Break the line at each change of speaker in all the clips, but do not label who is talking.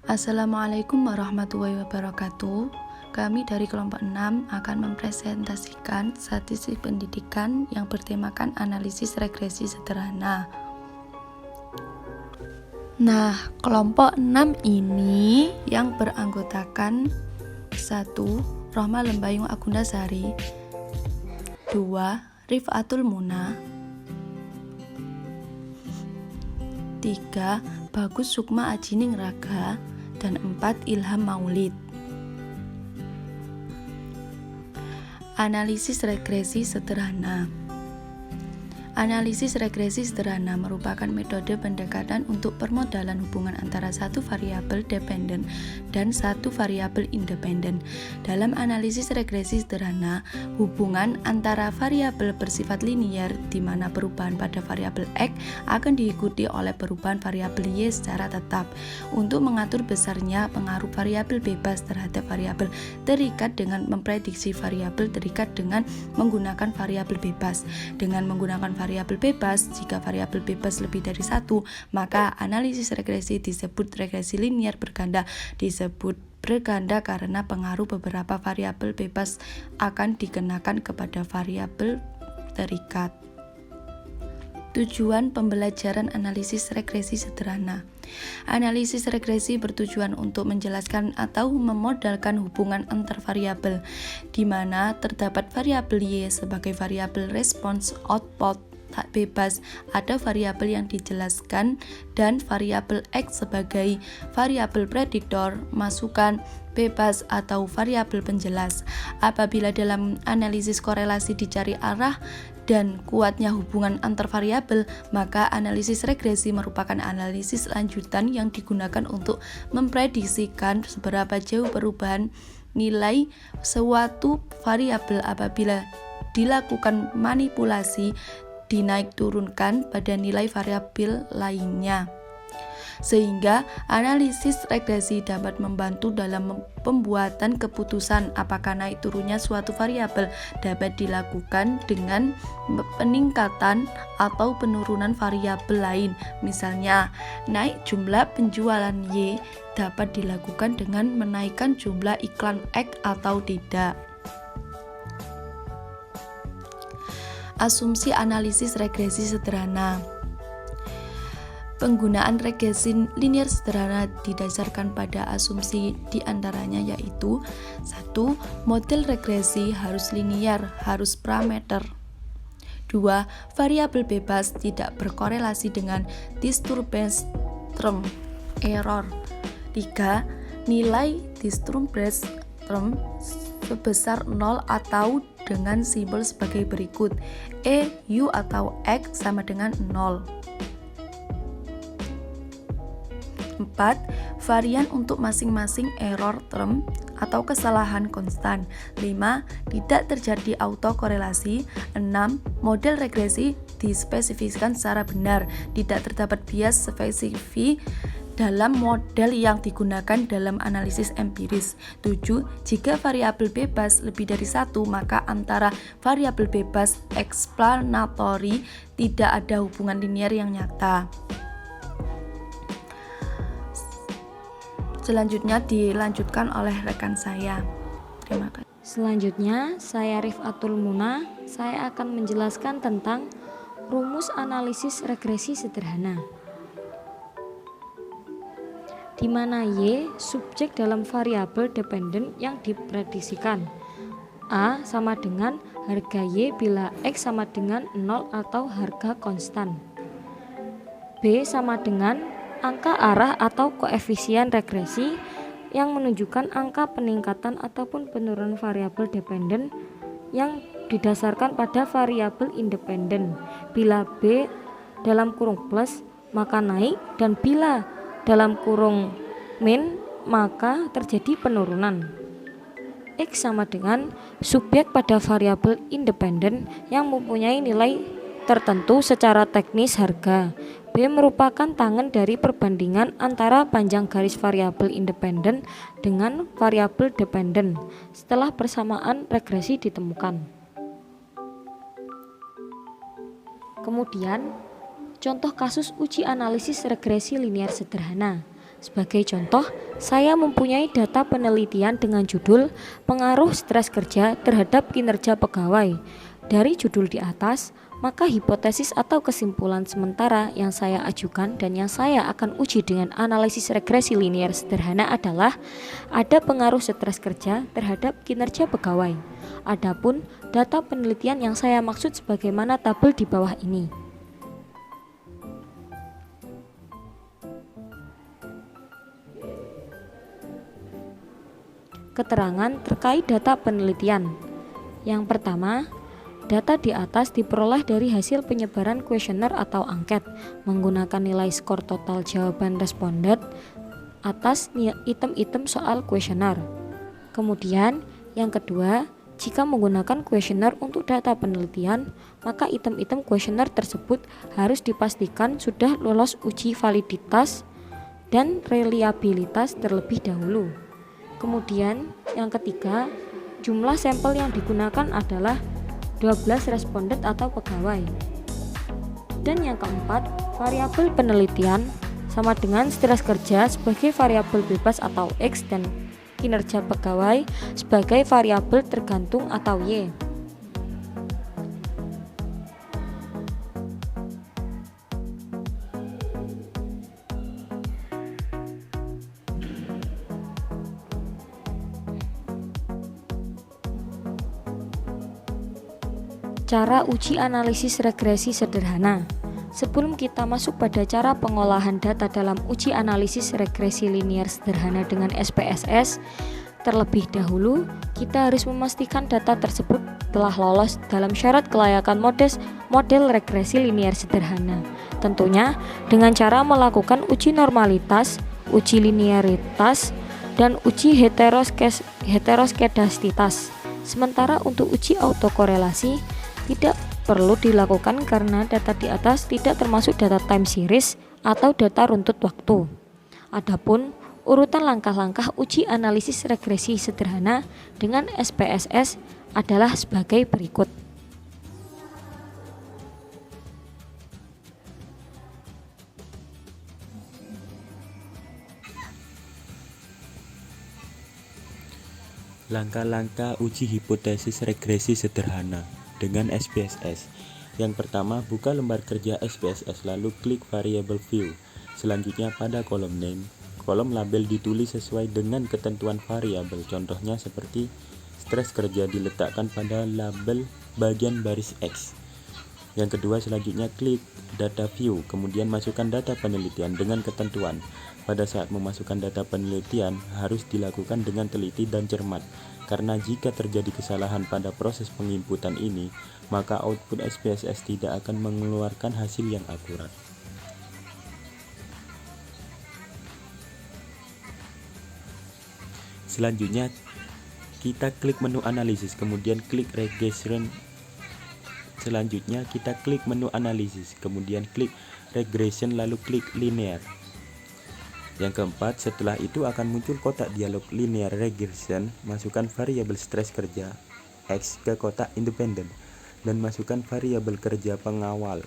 Assalamualaikum warahmatullahi wabarakatuh. Kami dari kelompok 6 akan mempresentasikan statistik pendidikan yang bertemakan analisis regresi sederhana. Nah, kelompok 6 ini yang beranggotakan 1. Rohma Lembayung Agundasari, 2. Rifaatul Muna, 3. Bagus Sukma Ajining Raga, dan 4. Ilham Maulid. Analisis regresi sederhana. Analisis regresi sederhana merupakan metode pendekatan untuk permodalan hubungan antara satu variabel dependen dan satu variabel independen. Dalam analisis regresi sederhana, hubungan antara variabel bersifat linier di mana perubahan pada variabel X akan diikuti oleh perubahan variabel Y secara tetap. Untuk mengatur besarnya pengaruh variabel bebas terhadap variabel terikat dengan memprediksi variabel terikat dengan menggunakan variabel bebas. Dengan menggunakan variabel bebas, jika variabel bebas lebih dari satu, maka analisis regresi disebut regresi linier berganda. Disebut berganda karena pengaruh beberapa variabel bebas akan dikenakan kepada variabel terikat. Tujuan pembelajaran analisis regresi sederhana. Analisis regresi bertujuan untuk menjelaskan atau memodalkan hubungan antar variabel, di mana terdapat variabel Y sebagai variabel respons output tak bebas, ada variabel yang dijelaskan, dan variabel X sebagai variabel prediktor masukan bebas atau variabel penjelas. Apabila dalam analisis korelasi dicari arah dan kuatnya hubungan antar variabel, maka analisis regresi merupakan analisis lanjutan yang digunakan untuk memprediksikan seberapa jauh perubahan nilai suatu variabel apabila dilakukan manipulasi dinaik turunkan pada nilai variabel lainnya. Sehingga analisis regresi dapat membantu dalam pembuatan keputusan apakah naik turunnya suatu variabel dapat dilakukan dengan peningkatan atau penurunan variabel lain. Misalnya, naik jumlah penjualan Y dapat dilakukan dengan menaikkan jumlah iklan X atau tidak. Asumsi analisis regresi sederhana. Penggunaan regresi linier sederhana didasarkan pada asumsi diantaranya yaitu 1. Model regresi harus linier, harus parameter. 2. Variabel bebas tidak berkorelasi dengan disturbance term error. 3. Nilai disturbance term sebesar 0 atau dengan simbol sebagai berikut: E, U atau X sama dengan 0. 4. Varian untuk masing-masing error term atau kesalahan konstan. 5. Tidak terjadi autokorelasi. 6. Model regresi dispesifikasikan secara benar. Tidak terdapat bias spesifik dalam model yang digunakan dalam analisis empiris. 7. Jika variabel bebas lebih dari satu, maka antara variabel bebas explanatory tidak ada hubungan linier yang nyata. Selanjutnya dilanjutkan oleh rekan saya. Terima kasih.
Selanjutnya, saya Rifaatul Muna. Saya akan menjelaskan tentang rumus analisis regresi sederhana, di mana Y subjek dalam variabel dependen yang diprediksikan. A sama dengan harga Y bila X sama dengan 0 atau harga konstan. B sama dengan angka arah atau koefisien regresi yang menunjukkan angka peningkatan ataupun penurunan variabel dependen yang didasarkan pada variabel independen. Bila B dalam kurung plus maka naik, dan bila dalam kurung min maka terjadi penurunan. X sama dengan subjek pada variabel independen yang mempunyai nilai tertentu secara teknis harga. B merupakan tangan dari perbandingan antara panjang garis variabel independen dengan variabel dependen setelah persamaan regresi ditemukan. Kemudian, contoh kasus uji analisis regresi linier sederhana. Sebagai contoh, saya mempunyai data penelitian dengan judul "Pengaruh stres kerja terhadap kinerja pegawai". Dari judul di atas, maka hipotesis atau kesimpulan sementara yang saya ajukan dan yang saya akan uji dengan analisis regresi linier sederhana adalah ada pengaruh stres kerja terhadap kinerja pegawai. Adapun data penelitian yang saya maksud sebagaimana tabel di bawah ini. Keterangan terkait data penelitian. Yang pertama, data di atas diperoleh dari hasil penyebaran kuesioner atau angket menggunakan nilai skor total jawaban responden atas item-item soal kuesioner. Kemudian, yang kedua, jika menggunakan kuesioner untuk data penelitian, maka item-item kuesioner tersebut harus dipastikan sudah lolos uji validitas dan reliabilitas terlebih dahulu. Kemudian yang ketiga, jumlah sampel yang digunakan adalah 12 responden atau pegawai. Dan yang keempat, variabel penelitian sama dengan stres kerja sebagai variabel bebas atau X dan kinerja pegawai sebagai variabel tergantung atau Y. Cara uji analisis regresi sederhana. Sebelum kita masuk pada cara pengolahan data dalam uji analisis regresi linier sederhana dengan SPSS, terlebih dahulu kita harus memastikan data tersebut telah lolos dalam syarat kelayakan model regresi linier sederhana. Tentunya dengan cara melakukan uji normalitas, uji linearitas, dan uji heteroskedastis. Sementara untuk uji autokorelasi tidak perlu dilakukan karena data di atas tidak termasuk data time series atau data runtut waktu. Adapun urutan langkah-langkah uji analisis regresi sederhana dengan SPSS adalah sebagai berikut.
Langkah-langkah uji hipotesis regresi sederhana dengan SPSS. Yang pertama, buka lembar kerja SPSS lalu klik variable view. Selanjutnya pada kolom name, kolom label ditulis sesuai dengan ketentuan variabel. Contohnya seperti stres kerja diletakkan pada label bagian baris X. Yang kedua, selanjutnya klik data view, kemudian masukkan data penelitian dengan ketentuan. Pada saat memasukkan data penelitian harus dilakukan dengan teliti dan cermat. Karena jika terjadi kesalahan pada proses penginputan ini, maka output SPSS tidak akan mengeluarkan hasil yang akurat. Selanjutnya, kita klik menu analisis, kemudian klik regression. Selanjutnya, kita klik menu analisis, kemudian klik regression, lalu klik linear. Yang keempat, setelah itu akan muncul kotak dialog linear regression. Masukkan variabel stres kerja X ke kotak independen dan masukkan variabel kerja pengawal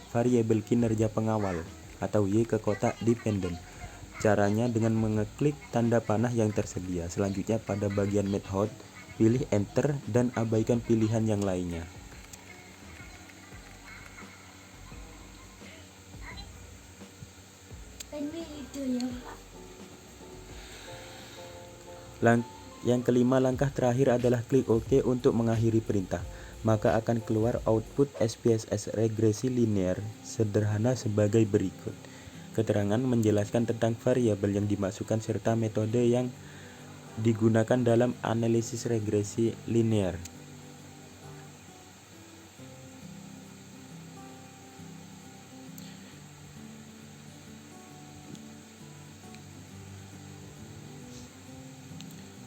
variabel kinerja pengawal atau Y ke kotak dependen. Caranya dengan mengeklik tanda panah yang tersedia. Selanjutnya pada bagian method, pilih enter dan abaikan pilihan yang lainnya. Yang kelima, langkah terakhir adalah klik OK untuk mengakhiri perintah. Maka akan keluar output SPSS regresi linear sederhana sebagai berikut. Keterangan menjelaskan tentang variabel yang dimasukkan serta metode yang digunakan dalam analisis regresi linear.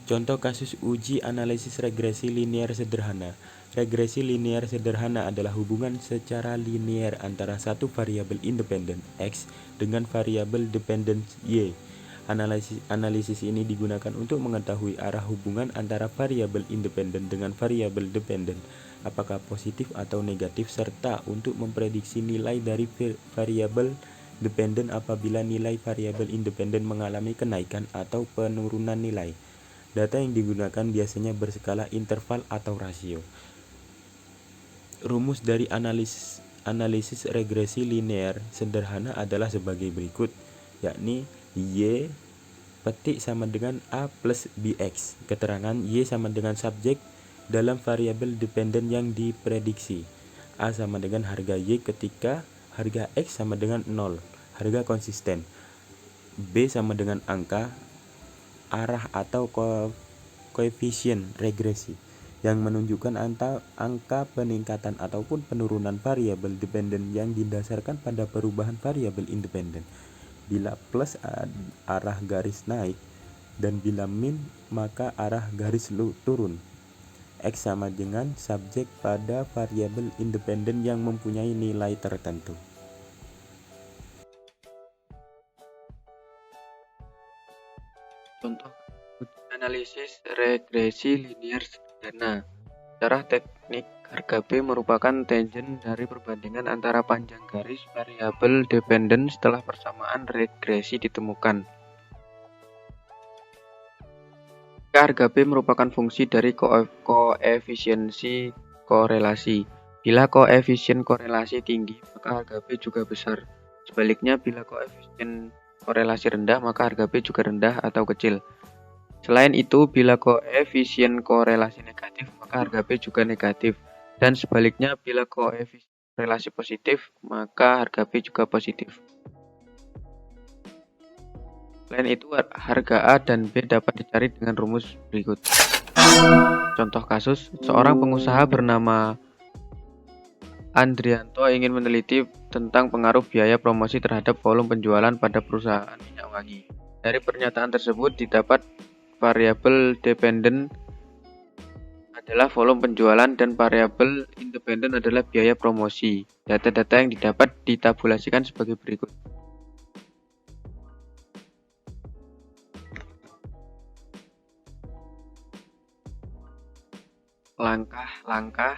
Contoh kasus uji analisis regresi linear sederhana. Regresi linear sederhana adalah hubungan secara linear antara satu variabel independen X dengan variabel dependen Y. Analisis ini digunakan untuk mengetahui arah hubungan antara variabel independen dengan variabel dependen, apakah positif atau negatif, serta untuk memprediksi nilai dari variabel dependen apabila nilai variabel independen mengalami kenaikan atau penurunan nilai. Data yang digunakan biasanya berskala interval atau rasio. Rumus dari analisis regresi linear sederhana adalah sebagai berikut, yakni Y petik sama dengan A plus BX. Keterangan Y sama dengan subjek dalam variabel dependen yang diprediksi. A sama dengan harga Y ketika harga X sama dengan 0, harga konsisten. B sama dengan angka arah atau koefisien regresi yang menunjukkan angka peningkatan ataupun penurunan variabel dependen yang didasarkan pada perubahan variabel independen. Bila plus arah garis naik dan bila min maka arah garis turun. X sama dengan subjek pada variabel independen yang mempunyai nilai tertentu.
Contoh analisis regresi linear sederhana. Secara teknik, harga B merupakan tangent dari perbandingan antara panjang garis variabel dependen setelah persamaan regresi ditemukan. Harga B merupakan fungsi dari koefisiensi korelasi. Bila koefisien korelasi tinggi, maka harga B juga besar. Sebaliknya, bila koefisien korelasi rendah, maka harga B juga rendah atau kecil. Selain itu, bila koefisien korelasi negatif, maka harga B juga negatif. Dan sebaliknya, bila koefisien korelasi positif, maka harga B juga positif. Selain itu, harga A dan B dapat dicari dengan rumus berikut. Contoh kasus, seorang pengusaha bernama Andrianto ingin meneliti tentang pengaruh biaya promosi terhadap volume penjualan pada perusahaan minyak wangi. Dari pernyataan tersebut didapat variabel dependen adalah volume penjualan dan variabel independen adalah biaya promosi. Data-data yang didapat ditabulasikan sebagai berikut. Langkah-langkah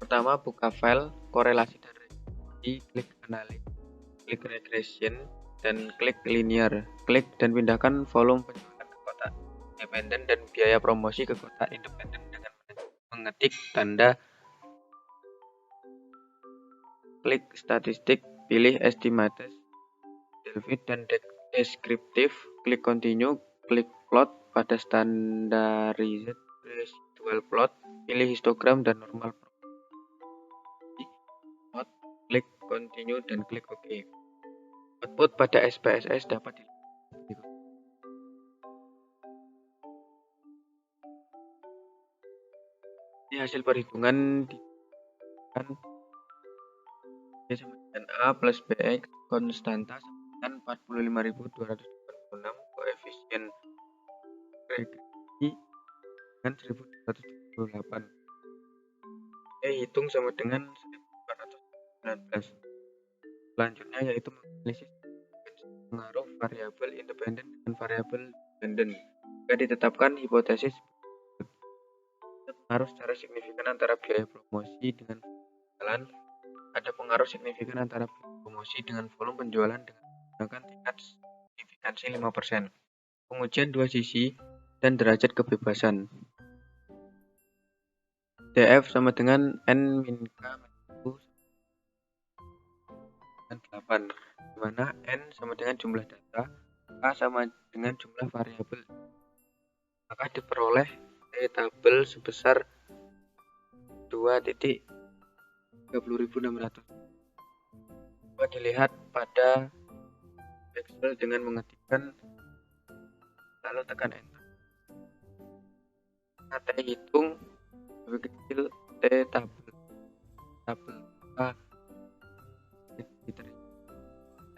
pertama, buka file korelasi dan regresi, klik analysis, klik regression, dan klik linear. Klik dan pindahkan volume penjualan ke kotak independen dan biaya promosi ke kotak independen dengan mengetik tanda klik statistik, pilih estimated, Delphi dan deskriptif, klik continue, klik plot pada standardized residual plot, pilih histogram dan normal plot, klik continue dan klik OK. Output pada SPSS dapat dilihat. Ini hasil perhitungan kan Y sama dengan A plus BX konstanta sama dengan 45.286, koefisien regresi dengan 1.278. Hitung sama dengan 1.419. Selanjutnya yaitu menganalisis pengaruh variabel independen dan variabel dependen. Jika ditetapkan hipotesis pengaruh secara signifikan antara biaya promosi dengan penjualan, ada pengaruh signifikan antara promosi dengan volume penjualan dengan menggunakan tingkat signifikansi 5%. Pengujian dua sisi dan derajat kebebasan. DF sama dengan N min K dengan 8, di mana N sama dengan jumlah data, K sama dengan jumlah variabel. Maka diperoleh tabel sebesar 2.30.600. Coba dilihat pada Excel dengan mengetikkan lalu tekan enter. T hitung lebih kecil T tabel A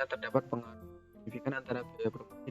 terdapat pengaruh signifikan antara biaya promosi